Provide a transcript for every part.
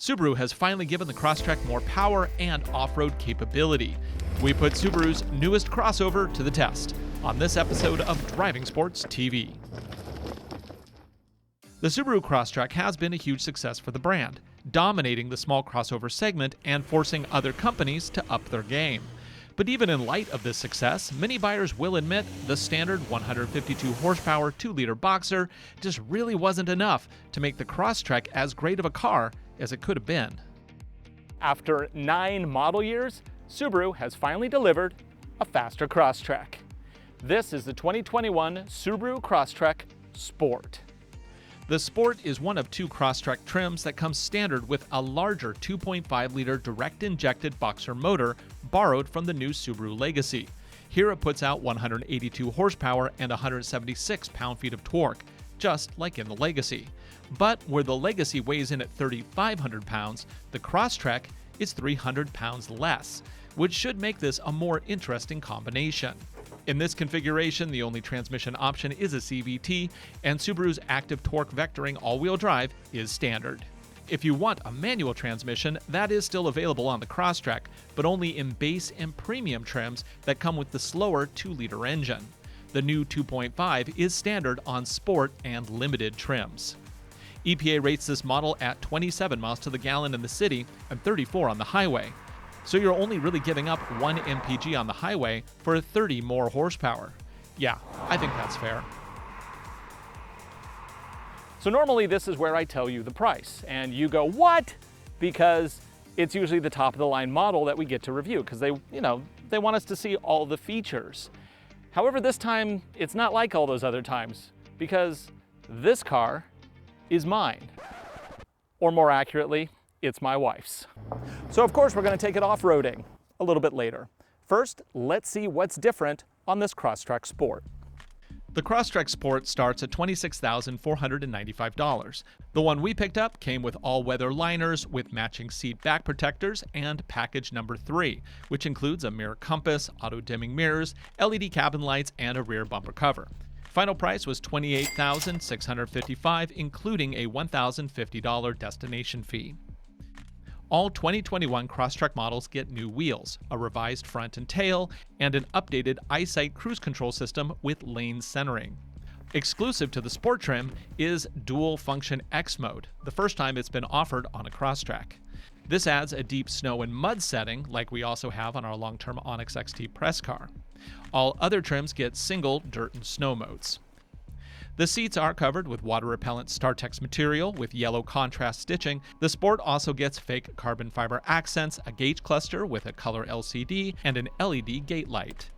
Subaru has finally given the Crosstrek more power and off-road capability. We put Subaru's newest crossover to the test on this episode of Driving Sports TV. The Subaru Crosstrek has been a huge success for the brand, dominating the small crossover segment and forcing other companies to up their game. But even in light of this success, many buyers will admit the standard 152 horsepower 2-liter boxer just really wasn't enough to make the Crosstrek as great of a car as it could have been. After 9 model years, Subaru has finally delivered a faster Crosstrek. This is the 2021 Subaru Crosstrek Sport. The Sport is one of 2 Crosstrek trims that comes standard with a larger 2.5-liter direct-injected boxer motor borrowed from the new Subaru Legacy. Here it puts out 182 horsepower and 176 pound-feet of torque, just like in the Legacy. But where the Legacy weighs in at 3,500 pounds, the Crosstrek is 300 pounds less, which should make this a more interesting combination. In this configuration, the only transmission option is a CVT, and Subaru's active torque vectoring all-wheel drive is standard. If you want a manual transmission, that is still available on the Crosstrek, but only in base and premium trims that come with the slower 2-liter engine. The new 2.5 is standard on Sport and Limited trims. EPA rates this model at 27 miles to the gallon in the city and 34 on the highway. So you're only really giving up 1 mpg on the highway for 30 more horsepower. Yeah, I think that's fair. So normally this is where I tell you the price, and you go, what? Because it's usually the top of the line model that we get to review, because they want us to see all the features. However, this time it's not like all those other times, because this car is mine. Or more accurately, it's my wife's. So of course we're going to take it off-roading a little bit later. First, let's see what's different on this Crosstrek Sport. The Crosstrek Sport starts at $26,495. The one we picked up came with all-weather liners with matching seat back protectors and package number 3, which includes a mirror compass, auto-dimming mirrors, LED cabin lights, and a rear bumper cover. Final price was $28,655, including a $1,050 destination fee. All 2021 Crosstrek models get new wheels, a revised front and tail, and an updated EyeSight cruise control system with lane centering. Exclusive to the Sport trim is Dual Function X Mode, the first time it's been offered on a Crosstrek. This adds a deep snow and mud setting like we also have on our long-term Onyx XT press car. All other trims get single dirt and snow modes. The seats are covered with water-repellent StarTex material with yellow contrast stitching. The Sport also gets fake carbon fiber accents, a gauge cluster with a color LCD, and an LED gate light.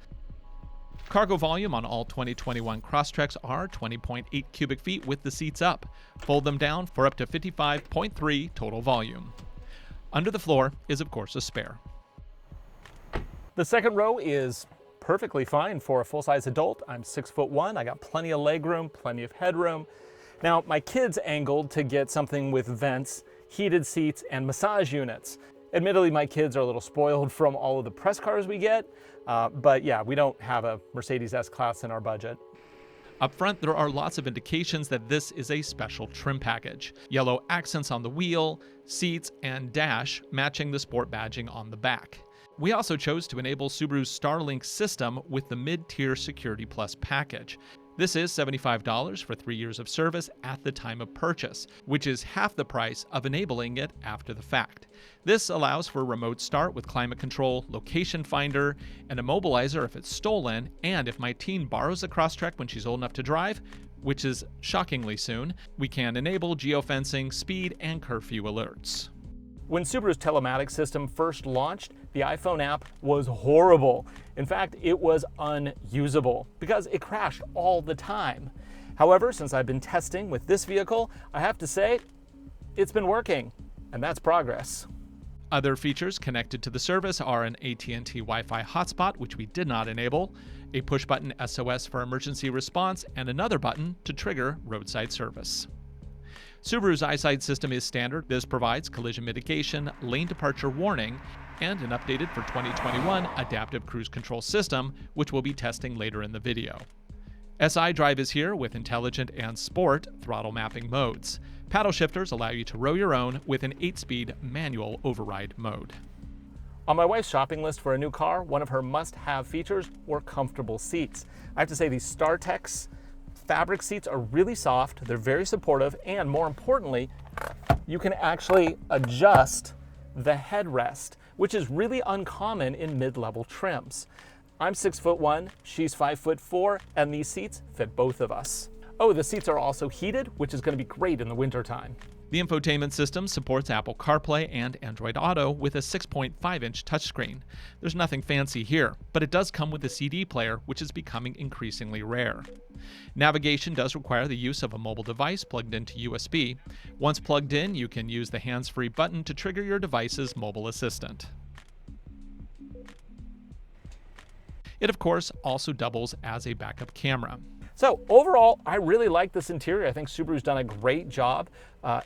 Cargo volume on all 2021 Crosstreks are 20.8 cubic feet with the seats up. Fold them down for up to 55.3 total volume. Under the floor is, of course, a spare. The second row is perfectly fine for a full-size adult. I'm 6'1", I got plenty of leg room, plenty of headroom. Now, my kids angled to get something with vents, heated seats, and massage units. Admittedly, my kids are a little spoiled from all of the press cars we get, but yeah, we don't have a Mercedes S-Class in our budget. Up front, there are lots of indications that this is a special trim package. Yellow accents on the wheel, seats, and dash matching the Sport badging on the back. We also chose to enable Subaru's Starlink system with the mid-tier Security Plus package. This is $75 for 3 years of service at the time of purchase, which is half the price of enabling it after the fact. This allows for remote start with climate control, location finder, an immobilizer if it's stolen, and if my teen borrows a Crosstrek when she's old enough to drive, which is shockingly soon, we can enable geofencing, speed, and curfew alerts. When Subaru's telematics system first launched, the iPhone app was horrible. In fact, it was unusable because it crashed all the time. However, since I've been testing with this vehicle, I have to say, it's been working, and that's progress. Other features connected to the service are an AT&T Wi-Fi hotspot, which we did not enable, a push-button SOS for emergency response, and another button to trigger roadside service. Subaru's EyeSight system is standard. This provides collision mitigation, lane departure warning, and an updated for 2021 adaptive cruise control system, which we'll be testing later in the video. SI drive is here with intelligent and sport throttle mapping modes. Paddle shifters allow you to row your own with an 8-speed manual override mode. On my wife's shopping list for a new car, one of her must-have features were comfortable seats. I have to say these StarTex fabric seats are really soft, they're very supportive, and more importantly, you can actually adjust the headrest, which is really uncommon in mid-level trims. I'm 6'1", she's 5'4", and these seats fit both of us. Oh, the seats are also heated, which is going to be great in the wintertime. The infotainment system supports Apple CarPlay and Android Auto with a 6.5-inch touchscreen. There's nothing fancy here, but it does come with a CD player, which is becoming increasingly rare. Navigation does require the use of a mobile device plugged into USB. Once plugged in, you can use the hands-free button to trigger your device's mobile assistant. It, of course, also doubles as a backup camera. So overall, I really like this interior. I think Subaru's done a great job,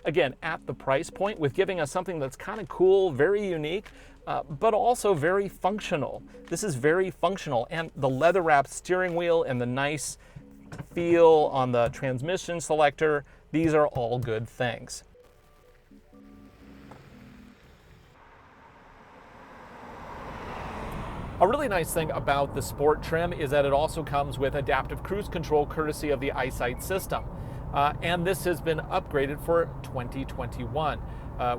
again, at the price point with giving us something that's kind of cool, very unique, but also very functional. This is very functional, and the leather-wrapped steering wheel and the nice feel on the transmission selector, these are all good things. A really nice thing about the Sport trim is that it also comes with adaptive cruise control courtesy of the EyeSight system. And this has been upgraded for 2021.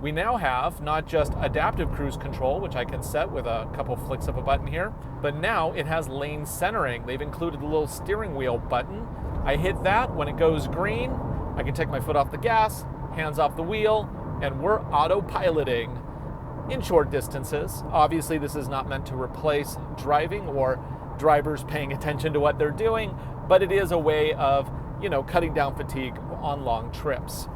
We now have not just adaptive cruise control, which I can set with a couple flicks of a button here, but now it has lane centering. They've included the little steering wheel button. I hit that, when it goes green, I can take my foot off the gas, hands off the wheel, and we're autopiloting in short distances. Obviously, this is not meant to replace driving or drivers paying attention to what they're doing, but it is a way of, cutting down fatigue on long trips.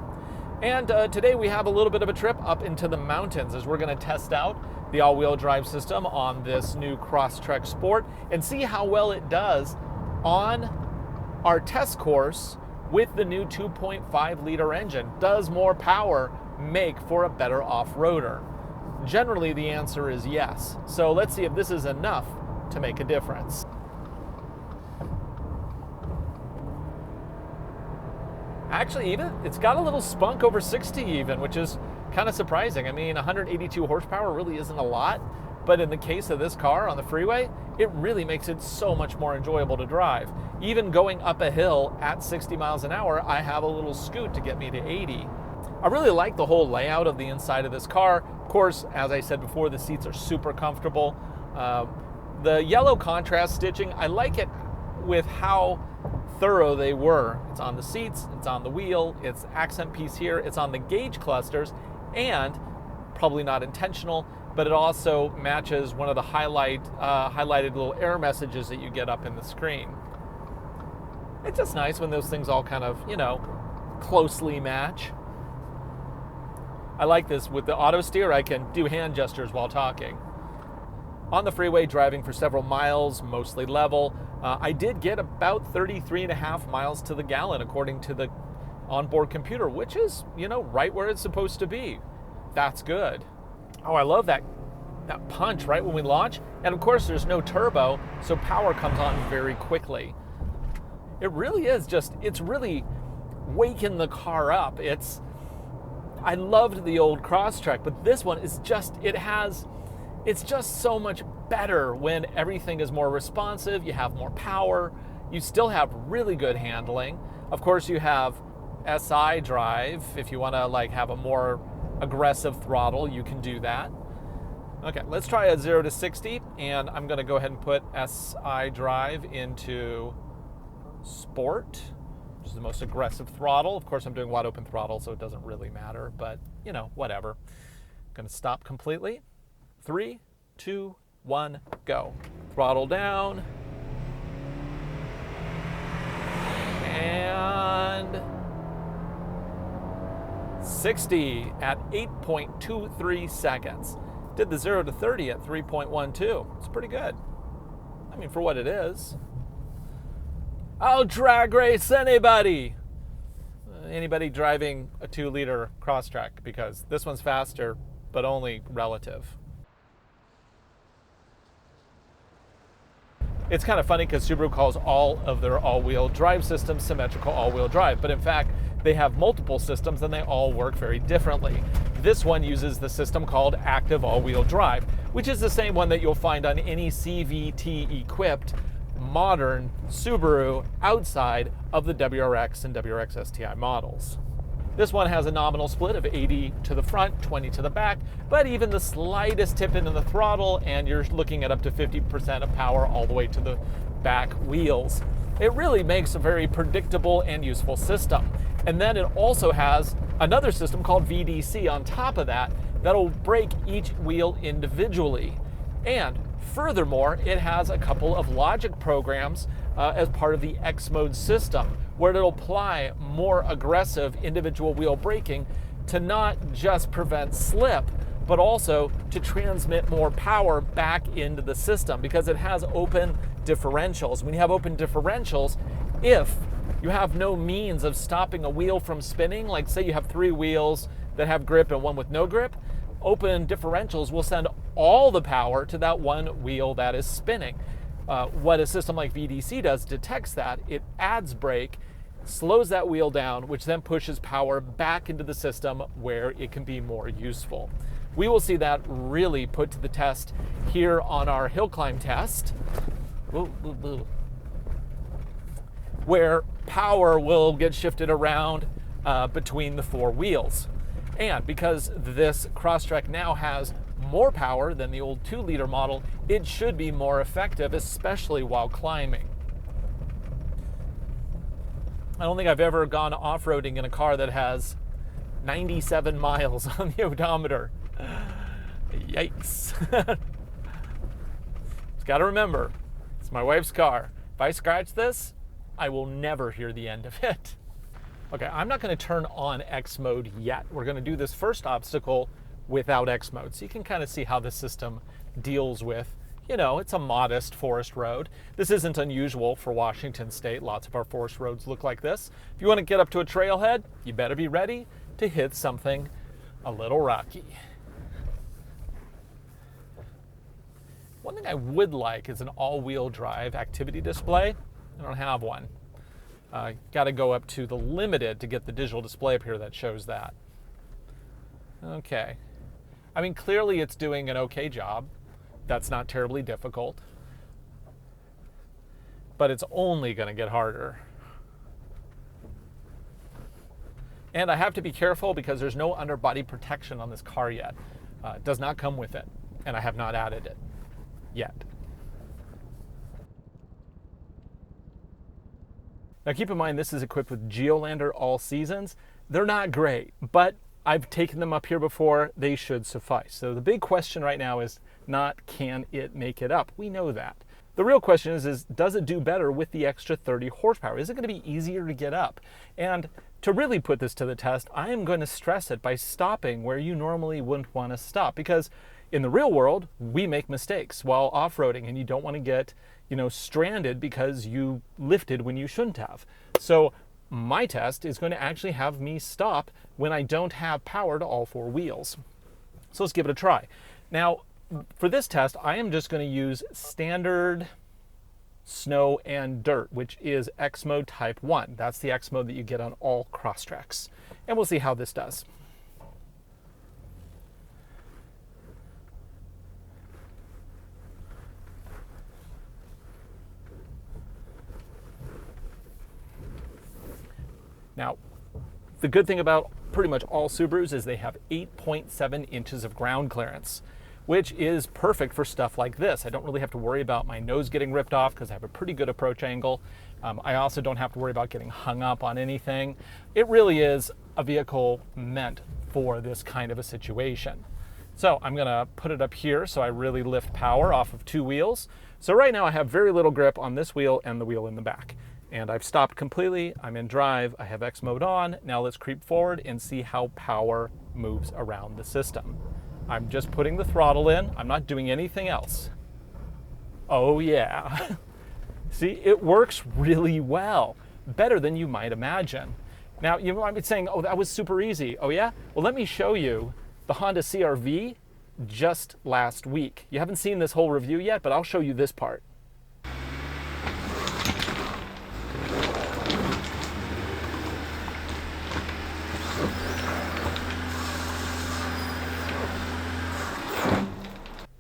And today we have a little bit of a trip up into the mountains as we're going to test out the all-wheel drive system on this new Crosstrek Sport and see how well it does on our test course with the new 2.5-liter engine. Does more power make for a better off-roader? Generally, the answer is yes. So let's see if this is enough to make a difference. Actually, it's got a little spunk over 60 even, which is kind of surprising. I mean, 182 horsepower really isn't a lot, but in the case of this car on the freeway, it really makes it so much more enjoyable to drive. Even going up a hill at 60 miles an hour, I have a little scoot to get me to 80. I really like the whole layout of the inside of this car. Of course, as I said before, the seats are super comfortable. The yellow contrast stitching, I like it with how thorough they were. It's on the seats, it's on the wheel, it's accent piece here, it's on the gauge clusters, and probably not intentional, but it also matches one of the highlighted little error messages that you get up in the screen. It's just nice when those things all kind of, closely match. I like this. With the auto steer, I can do hand gestures while talking. On the freeway, driving for several miles, mostly level, I did get about 33.5 miles to the gallon according to the onboard computer, which is, right where it's supposed to be. That's good. Oh, I love that punch right when we launch. And of course, there's no turbo, so power comes on very quickly. It really is it's really waking the car up. I loved the old Crosstrek, but this one is it's just so much better when everything is more responsive, you have more power, you still have really good handling. Of course, you have SI drive. If you want to have a more aggressive throttle, you can do that. Okay, let's try a 0 to 60, and I'm going to go ahead and put SI drive into Sport, which is the most aggressive throttle. Of course, I'm doing wide open throttle, so it doesn't really matter, but whatever. I'm going to stop completely. 3, 2, 1, go. Throttle down. And 60 at 8.23 seconds. Did the 0 to 30 at 3.12. It's pretty good. I mean, for what it is. I'll drag race anybody. Anybody driving a 2-liter Crosstrek, because this one's faster, but only relative. It's kind of funny because Subaru calls all of their all-wheel drive systems symmetrical all-wheel drive, but in fact, they have multiple systems and they all work very differently. This one uses the system called active all-wheel drive, which is the same one that you'll find on any CVT-equipped modern Subaru outside of the WRX and WRX STI models. This one has a nominal split of 80 to the front, 20 to the back, but even the slightest tip into the throttle and you're looking at up to 50% of power all the way to the back wheels. It really makes a very predictable and useful system. And then it also has another system called VDC on top of that that'll brake each wheel individually. And furthermore, it has a couple of logic programs as part of the X mode system, where it'll apply more aggressive individual wheel braking to not just prevent slip, but also to transmit more power back into the system because it has open differentials. When you have open differentials, if you have no means of stopping a wheel from spinning, like say you have 3 wheels that have grip and 1 with no grip, open differentials will send all the power to that 1 wheel that is spinning. What a system like VDC does detects that. It adds brake, slows that wheel down, which then pushes power back into the system where it can be more useful. We will see that really put to the test here on our hill climb test, where power will get shifted around between the 4 wheels. And because this Crosstrek now has more power than the old 2-liter model, it should be more effective, especially while climbing. I don't think I've ever gone off-roading in a car that has 97 miles on the odometer. Yikes. Just gotta remember, it's my wife's car. If I scratch this, I will never hear the end of it. Okay, I'm not gonna turn on X mode yet. We're gonna do this first obstacle without X mode, so you can kind of see how the system deals with, you know, it's a modest forest road. This isn't unusual for Washington State. Lots of our forest roads look like this. If you want to get up to a trailhead, you better be ready to hit something a little rocky. One thing I would like is an all-wheel drive activity display. I don't have one. Got to go up to the limited to get the digital display up here that shows that. Okay. I mean, clearly it's doing an okay job. That's not terribly difficult. But it's only going to get harder. And I have to be careful because there's no underbody protection on this car yet. It does not come with it, and I have not added it yet. Now keep in mind this is equipped with Geolander all seasons. They're not great, but I've taken them up here before. They should suffice. So the big question right now is not can it make it up? We know that. The real question is does it do better with the extra 30 horsepower? Is it going to be easier to get up? And to really put this to the test, I am going to stress it by stopping where you normally wouldn't want to stop, because in the real world, we make mistakes while off-roading and you don't want to get, stranded because you lifted when you shouldn't have. So my test is going to actually have me stop when I don't have power to all 4 wheels. So let's give it a try. Now, for this test, I am just going to use standard snow and dirt, which is X mode type 1. That's the X mode that you get on all Crosstreks. And we'll see how this does. Now, the good thing about pretty much all Subarus is they have 8.7 inches of ground clearance, which is perfect for stuff like this. I don't really have to worry about my nose getting ripped off because I have a pretty good approach angle. I also don't have to worry about getting hung up on anything. It really is a vehicle meant for this kind of a situation. So I'm gonna put it up here so I really lift power off of 2 wheels. So right now I have very little grip on this wheel and the wheel in the back. And I've stopped completely, I'm in drive, I have X mode on. Now let's creep forward and see how power moves around the system. I'm just putting the throttle in, I'm not doing anything else. Oh yeah. See, it works really well, better than you might imagine. Now you might be saying, oh, that was super easy. Oh yeah? Well, let me show you the Honda CR-V just last week. You haven't seen this whole review yet, but I'll show you this part.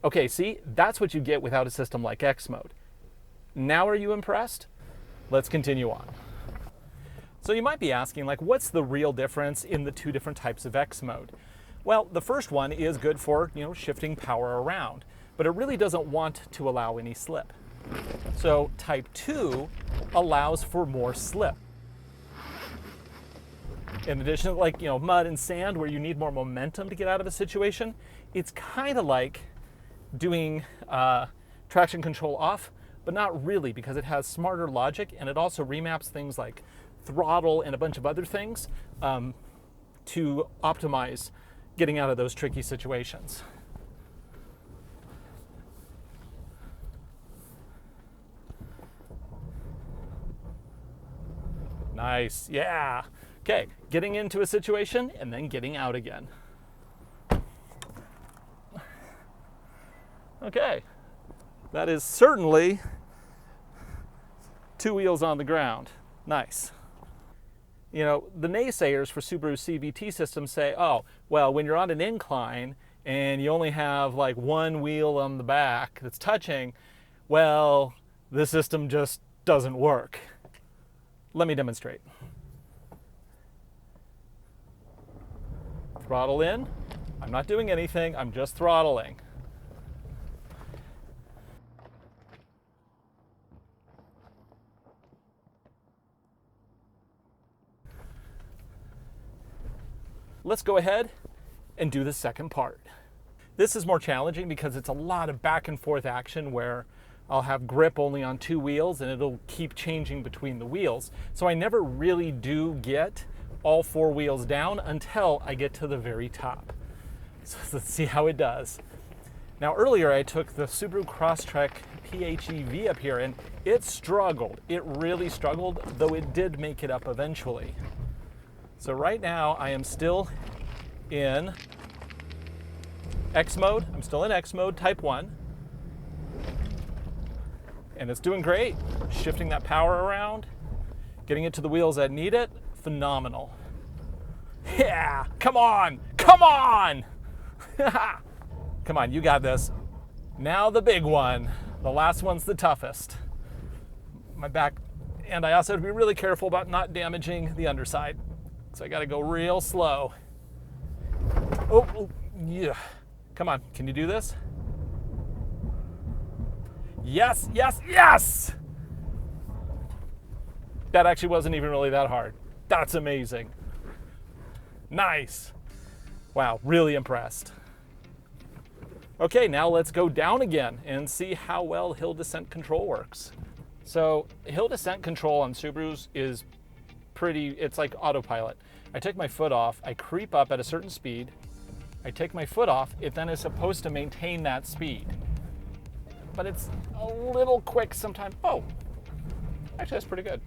Okay, see, that's what you get without a system like X Mode. Now are you impressed? Let's continue on. So you might be asking, like, what's the real difference in the two different types of X Mode? Well, the first one is good for, shifting power around, but it really doesn't want to allow any slip. So type 2 allows for more slip. In addition to, like, mud and sand where you need more momentum to get out of a situation, it's kind of like doing traction control off, but not really, because it has smarter logic, and it also remaps things like throttle and a bunch of other things to optimize getting out of those tricky situations. Nice, yeah. Okay, getting into a situation and then getting out again. Okay, that is certainly 2 wheels on the ground. Nice. The naysayers for Subaru CVT systems say, oh, well, when you're on an incline and you only have like 1 wheel on the back that's touching, well, the system just doesn't work. Let me demonstrate. Throttle in. I'm not doing anything, I'm just throttling. Let's go ahead and do the second part. This is more challenging because it's a lot of back and forth action where I'll have grip only on 2 wheels and it'll keep changing between the wheels. So I never really do get all 4 wheels down until I get to the very top. So let's see how it does. Now earlier I took the Subaru Crosstrek PHEV up here and it struggled. It really struggled, though it did make it up eventually. So right now I am still in X mode. I'm still in X mode, type 1. And it's doing great. Shifting that power around, getting it to the wheels that need it. Phenomenal. Yeah, come on, come on. Come on, you got this. Now the big one. The last one's the toughest. My back, and I also have to be really careful about not damaging the underside. So I gotta go real slow. Oh, yeah. Come on, can you do this? Yes, yes, yes! That actually wasn't even really that hard. That's amazing. Nice. Wow, really impressed. Okay, now let's go down again and see how well hill descent control works. So hill descent control on Subarus is it's like autopilot. I take my foot off, I creep up at a certain speed, I take my foot off, it then is supposed to maintain that speed. But it's a little quick sometimes. Oh, actually that's pretty good.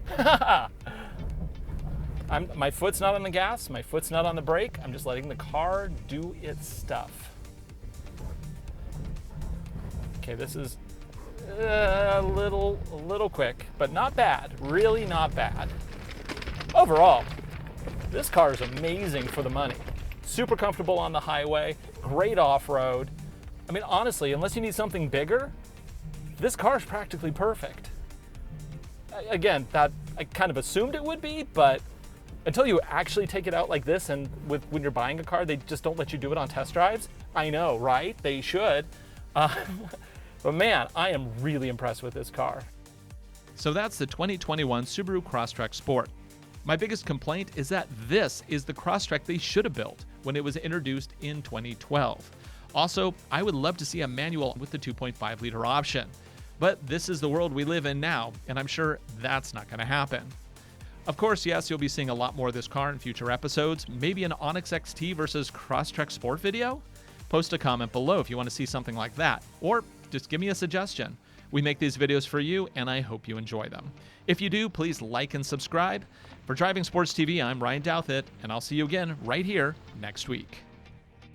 My foot's not on the gas, my foot's not on the brake, I'm just letting the car do its stuff. Okay, this is a little quick, but not bad, really not bad. Overall, this car is amazing for the money. Super comfortable on the highway, great off-road. I mean, honestly, unless you need something bigger, this car is practically perfect. Again, that I kind of assumed it would be, but until you actually take it out like this, and when you're buying a car, they just don't let you do it on test drives. I know, right? They should. But man, I am really impressed with this car. So that's the 2021 Subaru Crosstrek Sport. My biggest complaint is that this is the Crosstrek they should have built when it was introduced in 2012. Also, I would love to see a manual with the 2.5 liter option. But this is the world we live in now, and I'm sure that's not going to happen. Of course, yes, you'll be seeing a lot more of this car in future episodes, maybe an Onyx XT versus Crosstrek Sport video? Post a comment below if you want to see something like that, or just give me a suggestion. We make these videos for you, and I hope you enjoy them. If you do, please like and subscribe. For Driving Sports TV, I'm Ryan Douthit, and I'll see you again right here next week.